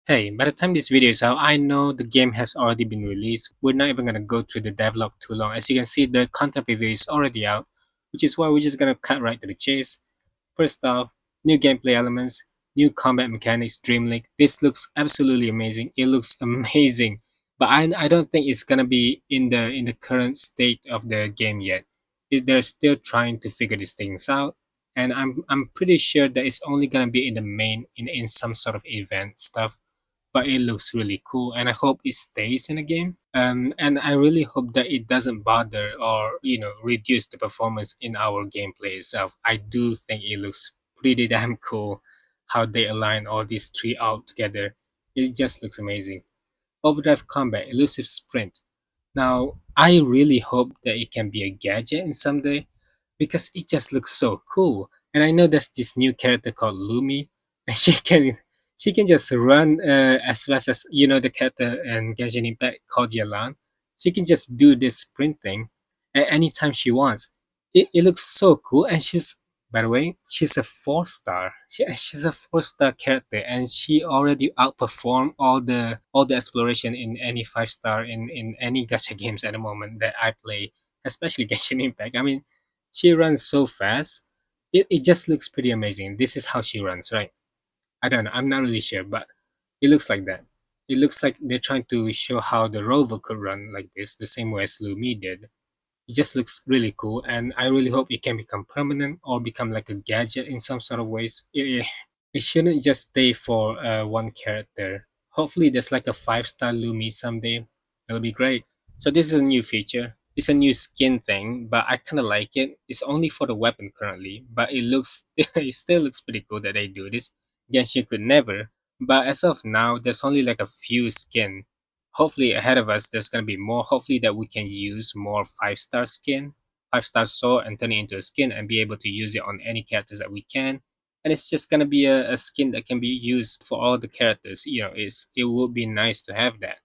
Hey, by the time this video is out, I know the game has already been released. We're not even gonna go through the devlog too long. As you can see, the content preview is already out, which is why we're just gonna cut right to the chase. First off, new gameplay elements, new combat mechanics, Dreamlink. This looks absolutely amazing. It looks amazing, but I don't think it's gonna be in the current state of the game yet. They're still trying to figure these things out, and I'm pretty sure that it's only gonna be in the main in some sort of event stuff, but it looks really cool and I hope it stays in the game. And I really hope that it doesn't bother or reduce the performance in our gameplay itself. I do think it looks pretty damn cool how they align all these three out together. It just looks amazing. Overdrive combat, elusive sprint. Now, I really hope that it can be a gadget in some day because it just looks so cool. And I know there's this new character called Lumi, and she can just run as fast as the character in Genshin Impact called Yalan. She can just do this sprint thing at any time she wants. It looks so cool, and she's by the way, she's a 4 star. She's a 4 star character, and she already outperformed all the exploration in any 5 star in any gacha games at the moment that I play, especially Genshin Impact. I mean, she runs so fast. It just looks pretty amazing. This is how she runs, right? I don't know. I'm not really sure, but it looks like that. It looks like they're trying to show how the rover could run like this, the same way as Lumi did. It just looks really cool, and I really hope it can become permanent or become like a gadget in some sort of ways. It shouldn't just stay for one character. Hopefully, there's like a 5 star Lumi someday. It'll be great. So this is a new feature. It's a new skin thing, but I kind of like it. It's only for the weapon currently, but it looks it still looks pretty cool that they do this. Genshin could never, but as of now, there's only like a few skin. Hopefully ahead of us there's gonna be more. Hopefully that we can use more 5 star skin, 5 star sword and turn it into a skin and be able to use it on any characters that we can. And it's just gonna be a skin that can be used for all the characters. It would be nice to have that.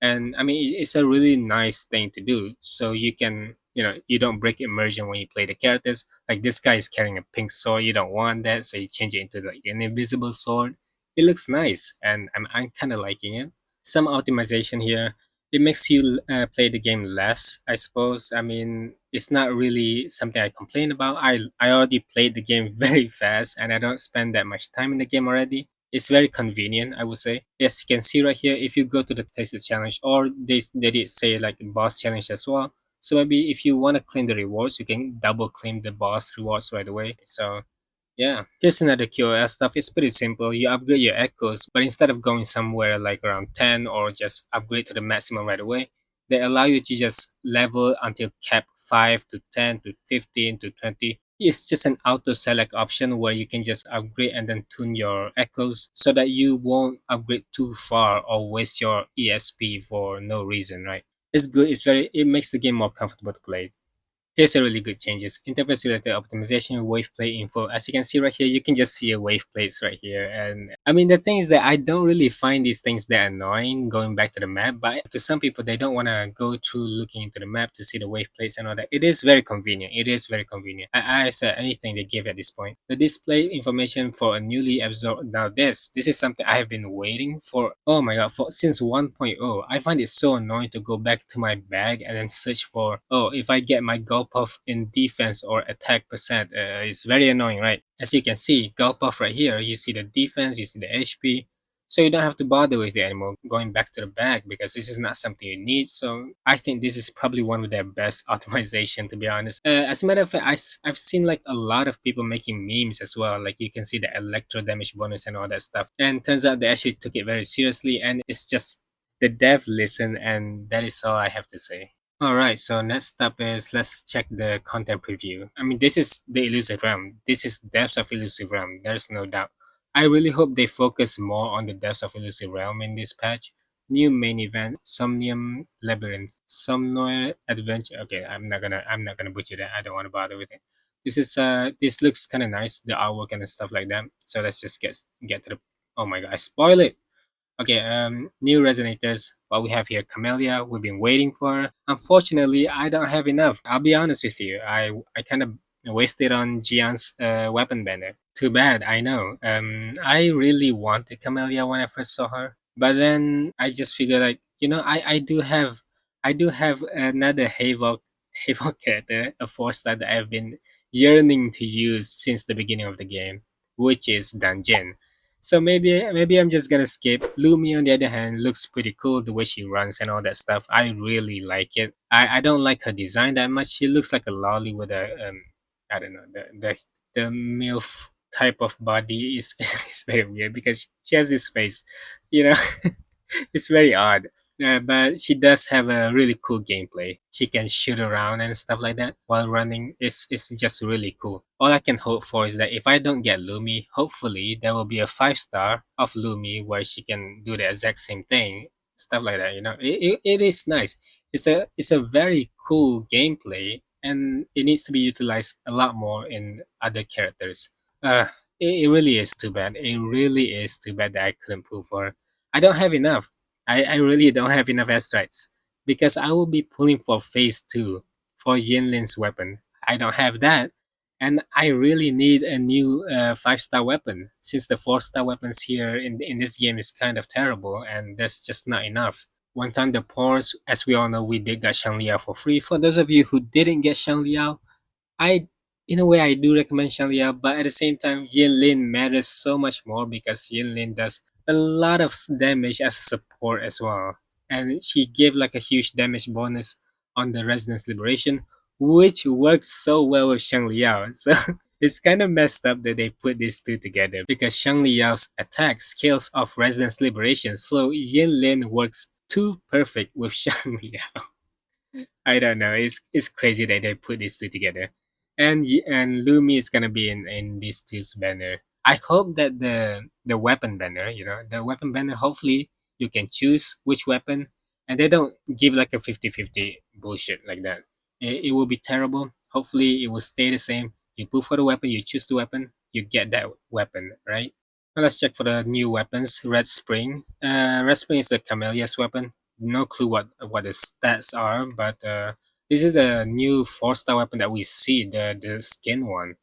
And I mean, it's a really nice thing to do. So you can, you don't break immersion when you play the characters. Like this guy is carrying a pink sword, you don't want that, so you change it into like an invisible sword. It looks nice, and I'm kind of liking it. Some optimization here. It makes you play the game less, I suppose. I mean, it's not really something I complain about. I already played the game very fast, and I don't spend that much time in the game already. It's very convenient, I would say. Yes, you can see right here, if you go to the tasted challenge, or they did say like boss challenge as well. So maybe if you want to claim the rewards, you can double claim the boss rewards right away. So yeah, here's another QoS stuff. It's pretty simple. You upgrade your echoes, but instead of going somewhere like around 10 or just upgrade to the maximum right away, they allow you to just level until cap 5 to 10 to 15 to 20. It's just an auto select option where you can just upgrade and then tune your echoes so that you won't upgrade too far or waste your ESP for no reason, right? It's good. It makes the game more comfortable to play. Here's a really good changes. Interface related optimization, wave plate info. As you can see right here, you can just see a wave plates right here. And I mean, the thing is that I don't really find these things that annoying going back to the map, but to some people, they don't want to go through looking into the map to see the wave plates and all that. It is very convenient. It is very convenient. I said anything they give at this point. The display information for a newly absorbed. Now this is something I have been waiting for. Oh my god, since 1.0. I find it so annoying to go back to my bag and then search for, oh, if I get my Gulpuff in defense or attack percent. It's very annoying, right? As you can see, Gulpuff right here, you see the defense, you see the HP. So you don't have to bother with it anymore going back to the bag because this is not something you need. So I think this is probably one of their best optimization, to be honest. As a matter of fact, I've seen like a lot of people making memes as well. Like you can see the electro damage bonus and all that stuff. And turns out they actually took it very seriously, and it's just the dev listen, and that is all I have to say. Alright, so next up is let's check the content preview. I mean, this is the Illusive Realm. This is Depths of Illusive Realm, there's no doubt. I really hope they focus more on the Depths of Illusive Realm in this patch. New main event, Somnium Labyrinth, Somnoir Adventure. Okay, I'm not gonna butcher that. I don't want to bother with it. This looks kind of nice, the artwork and stuff like that. So let's just get to the. Oh my god, I spoil it. Okay, new Resonators. What we have here, Camellya, we've been waiting for. Unfortunately, I don't have enough. I'll be honest with you. I kind of wasted on Jian's weapon banner. Too bad, I know. I really wanted Camellya when I first saw her, but then I just figured like, I do have another Havok character, a 4 star that I've been yearning to use since the beginning of the game, which is Dungeon. So maybe I'm just gonna skip. Lumi on the other hand looks pretty cool, the way she runs and all that stuff. I really like it. I don't like her design that much. She looks like a lolly with a I don't know, the MILF type of body is is very weird because she has this face, you know. It's very odd. But she does have a really cool gameplay. She can shoot around and stuff like that while running. It's just really cool. All I can hope for is that if I don't get Lumi, hopefully there will be a 5 star of Lumi where she can do the exact same thing, stuff like that. You know, it is nice. It's a very cool gameplay, and it needs to be utilized a lot more in other characters. Uh, it really is too bad. It really is too bad that I couldn't pull for her. I don't have enough. I really don't have enough airstrikes because I will be pulling for phase 2 for Yinlin's weapon. I don't have that. And I really need a new 5 star weapon since the 4 star weapons here in this game is kind of terrible and there's just not enough. One time the pores, as we all know, we did get Shanglia for free. For those of you who didn't get Shanglia, I, in a way, I do recommend Shanglia, but at the same time, Yinlin matters so much more because Yinlin does a lot of damage as a support as well, and she gave like a huge damage bonus on the Resonance Liberation, which works so well with Shanglia. So it's kind of messed up that they put these two together because Shangliao's attack scales off Resonance Liberation, so Yinlin works too perfect with Shanglia. I don't know. It's crazy that they put these two together, and Lumi is gonna be in these two's banner. I hope that the weapon banner, the weapon banner. Hopefully, you can choose which weapon, and they don't give like a 50-50 bullshit like that. It will be terrible. Hopefully, it will stay the same. You pull for the weapon, you choose the weapon, you get that weapon, right? Now let's check for the new weapons. Red Spring. Red Spring is the Camellya's weapon. No clue what the stats are, but this is the new 4 star weapon that we see, the skin one.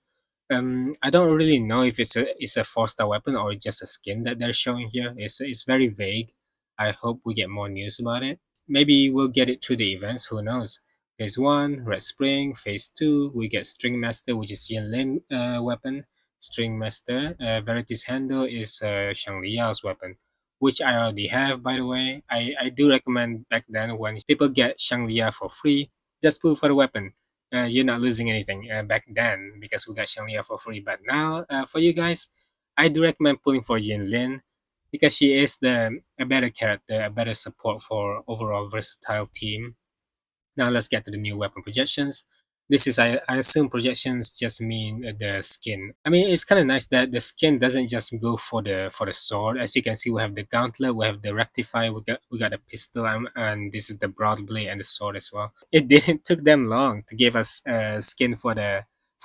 I don't really know if it's a 4 star weapon or just a skin that they're showing here. It's very vague. I hope we get more news about it. Maybe we'll get it through the events. Who knows? Phase 1, Red Spring. Phase 2, we get String Master, which is Yanlin weapon. String Master. Verity's Handle is Shang Liao's weapon, which I already have, by the way. I do recommend back then when people get Shang Lia for free, just pull for the weapon. You're not losing anything back then because we got Shanglia for free. But now, for you guys, I do recommend pulling for Yinlin because she is a better character, a better support for overall versatile team. Now let's get to the new weapon projections. This is, I assume projections just mean the skin. I mean, it's kind of nice that the skin doesn't just go for the sword. As you can see, we have the gauntlet, we have the rectify, we got a pistol, and this is the broad blade and the sword as well. It didn't took them long to give us skin for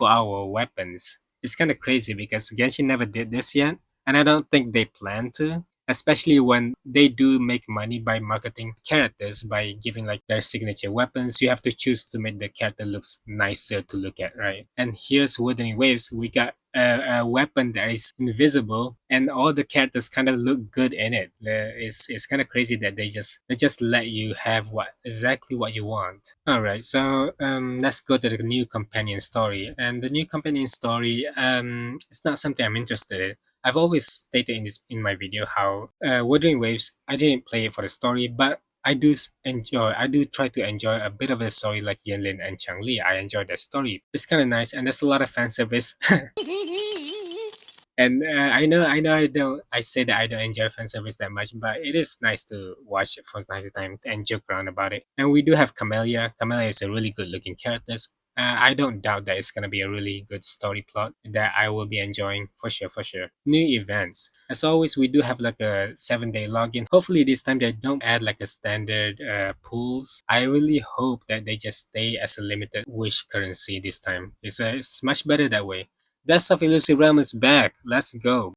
our weapons. It's kind of crazy because Genshin never did this yet, and I don't think they plan to, especially when they do make money by marketing characters by giving like their signature weapons. You have to choose to make the character looks nicer to look at, right? And here's Wuthering Waves. We got a weapon that is invisible and all the characters kind of look good in it. It's kind of crazy that they just let you have exactly what you want. All right, so let's go to the new companion story. And the new companion story, it's not something I'm interested in. I've always stated in my video how Wuthering Waves, I didn't play it for the story, but I do try to enjoy a bit of the story like Yanlin and Changli. I enjoy the story. It's kind of nice and there's a lot of fan service. And I say that I don't enjoy fan service that much, but it is nice to watch it from time to time and joke around about it. And we do have Camellya. Camellya is a really good looking character. I don't doubt that it's gonna be a really good story plot that I will be enjoying for sure, for sure. New events. As always, we do have like a 7-day login. Hopefully this time they don't add like a standard pools. I really hope that they just stay as a limited wish currency this time. It's much better that way. Death of Illusive Realm is back. Let's go.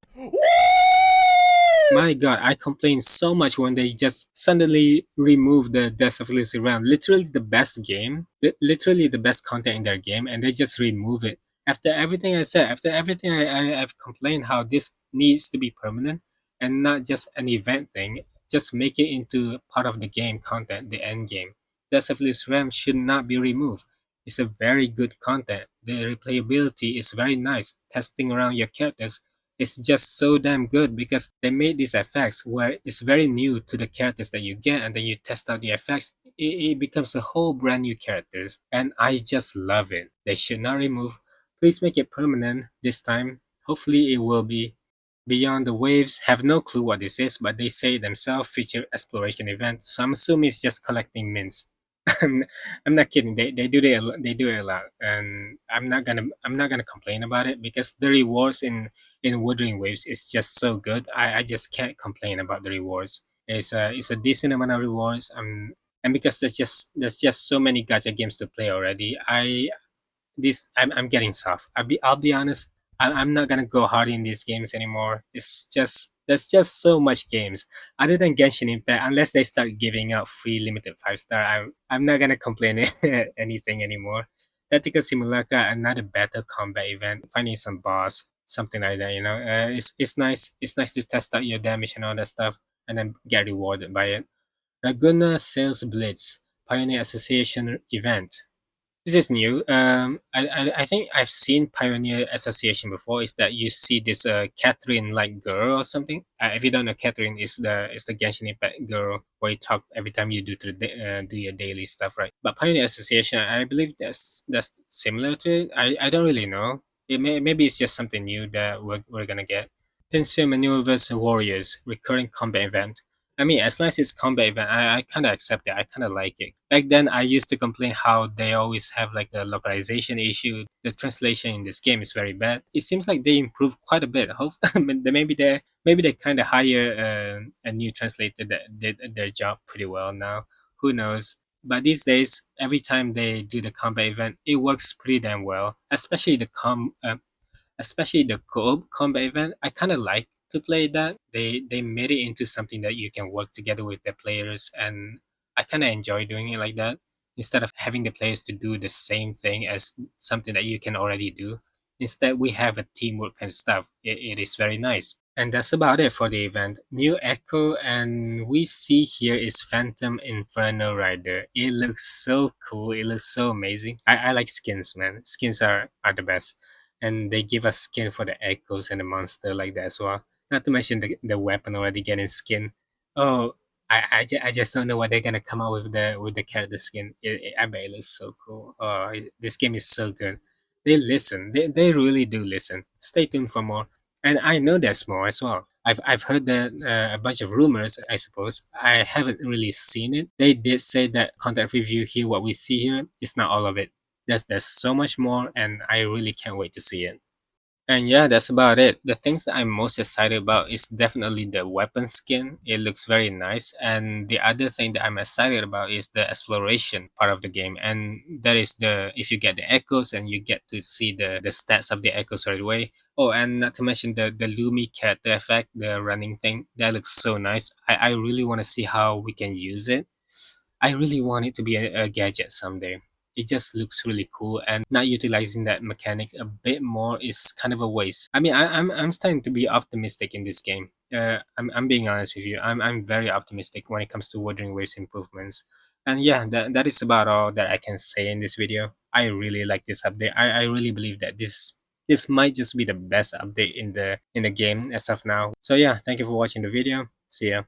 My god, I complained so much when they just suddenly removed the Death of Illusive Realm. Literally the best game, literally the best content in their game, and they just remove it. After everything I said, after everything I've complained how this needs to be permanent and not just an event thing, just make it into part of the game content, the end game. The Syphilis RAM should not be removed. It's a very good content. The replayability is very nice. Testing around your characters is just so damn good because they made these effects where it's very new to the characters that you get, and then you test out the effects. It becomes a whole brand new characters, and I just love it. They should not remove. Please make it permanent this time. Hopefully it will be. Beyond the Waves have no clue what this is, but they say themselves feature exploration event, so I'm assuming it's just collecting mints. I'm, I'm not kidding. They do it a lot, and I'm not gonna complain about it because the rewards in Wuthering Waves is just so good. I just can't complain about the rewards. It's a decent amount of rewards. And because there's just so many gacha games to play already. I'm getting soft. I'll be honest. I'm not gonna go hard in these games anymore. It's just there's just so much games other than Genshin Impact. Unless they start giving out free limited 5-star, I'm not gonna complain anything anymore. Tactical Simulacra, another battle combat event, finding some boss, something like that. It's nice. It's nice to test out your damage and all that stuff, and then get rewarded by it. Laguna Sales Blitz, Pioneer Association event. This is new. I think I've seen Pioneer Association before. Is that you see this Catherine like girl or something? If you don't know, Catherine is the Genshin Impact girl where you talk every time you do your daily stuff, right? But Pioneer Association, I believe that's similar to it. I don't really know. Maybe it's just something new that we're gonna get. Pinsir Maneuvers Warriors recurring combat event. I mean, as long as it's combat event, I kind of accept it. I kind of like it. Back then, I used to complain how they always have like a localization issue. The translation in this game is very bad. It seems like they improved quite a bit. Hope maybe they kind of hire a new translator that did their job pretty well now. Who knows? But these days, every time they do the combat event, it works pretty damn well. Especially the co-op combat event. I kind of like to play that. They made it into something that you can work together with the players, and I kind of enjoy doing it like that instead of having the players to do the same thing as something that you can already do. Instead, we have a teamwork and stuff. It is very nice. And that's about it for the event. New Echo, and we see here is Phantom Inferno Rider. It looks so cool. It looks so amazing. I like skins, man. Skins are the best, and they give us skin for the echoes and the monster like that as well. Not to mention the weapon already getting skin. Oh, I just don't know what they're gonna come out with the character skin. I bet it looks so cool. Oh, this game is so good. They listen. They really do listen. Stay tuned for more. And I know there's more as well. I've heard that a bunch of rumors. I suppose I haven't really seen it. They did say that content review here. What we see here is not all of it. There's so much more, and I really can't wait to see it. And yeah, that's about it. The things that I'm most excited about is definitely the weapon skin. It looks very nice. And the other thing that I'm excited about is the exploration part of the game. And that is if you get the echoes and you get to see the stats of the echoes right away. Oh, and not to mention the Lumi character effect, the running thing. That looks so nice. I really want to see how we can use it. I really want it to be a gadget someday. It just looks really cool, and not utilizing that mechanic a bit more is kind of a waste. I mean, I'm starting to be optimistic in this game. I'm being honest with you. I'm very optimistic when it comes to Wuthering Waves improvements. And yeah, that is about all that I can say in this video. I really like this update. I really believe that this might just be the best update in the game as of now. So yeah, thank you for watching the video. See ya.